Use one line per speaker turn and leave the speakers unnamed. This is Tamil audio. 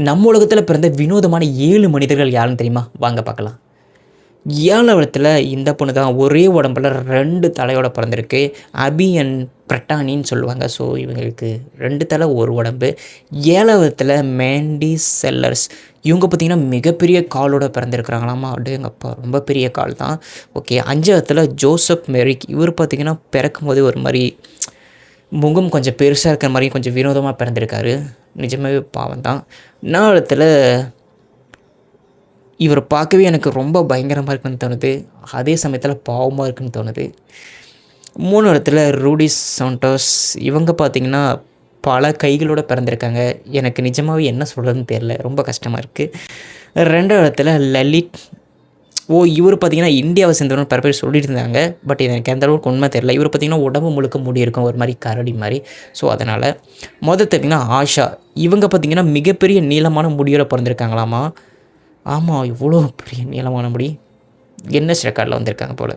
நம்ம உலகத்தில் பிறந்த வினோதமான 7 மனிதர்கள் யாருன்னு தெரியுமா? வாங்க பார்க்கலாம். 7வதுல இந்த பொண்ணு தான் ஒரே உடம்புல 2 தலையோட பிறந்திருக்கு. அபி அண்ட் பிரட்டானின்னு சொல்லுவாங்க. ஸோ இவங்களுக்கு 2 தலை, 1 உடம்பு. 7வதுல மேண்டி செல்லர்ஸ். இவங்க பார்த்தீங்கன்னா மிகப்பெரிய காலோட பிறந்திருக்கிறாங்களாமா. அடேங்கப்பா! ரொம்ப பெரிய கால் தான். ஓகே. 5வதுல ஜோசப் மெரிக். இவர் பார்த்தீங்கன்னா பிறக்கும்போதே ஒரு மாரி முகம் கொஞ்சம் பெருசாக இருக்கிற மாரி கொஞ்சம் வினோதமாக பிறந்திருக்காரு. நிஜமாவே பாவம் தான். 4வதுல இவர பார்க்கவே எனக்கு ரொம்ப பயங்கரமா இருக்குன்னு தோணுது. அதே சமயத்தில பாவமா இருக்குன்னு தோணுது. 3வதுல ரூடி சாண்டோஸ். இவங்க பார்த்தீங்கன்னா, பல கைகளோட பிறந்திருக்காங்க. எனக்கு நிஜமாவே என்ன சொல்றதுன்னு தெரியல. ரொம்ப கஷ்டமா இருக்கு. 2வதுல லலித். இவரு பார்த்தீங்கன்னா, இந்தியாவை சேர்ந்தவர்னு பல பேர் சொல்லிட்டு இருந்தாங்க. பட் இது எனக்கு எந்த அளவுக்கு உண்மை தெரியல. இவரு பார்த்தீங்கன்னா, உடம்பு முழுக்க முடி இருக்கும். ஒரு மாரி கரடி மாரி. ஸோ, அதனால. பார்த்தீங்கன்னா, ஆஷா. இவங்க பார்த்தீங்கன்னா, மிகப்பெரிய நீளமான முடியோட பிறந்திருக்காங்களாமா. ஆமா, இவ்வளோ பெரிய நீளமான முடி. கின்னஸ் ரெக்கார்ட்ல வந்திருக்காங்க போல.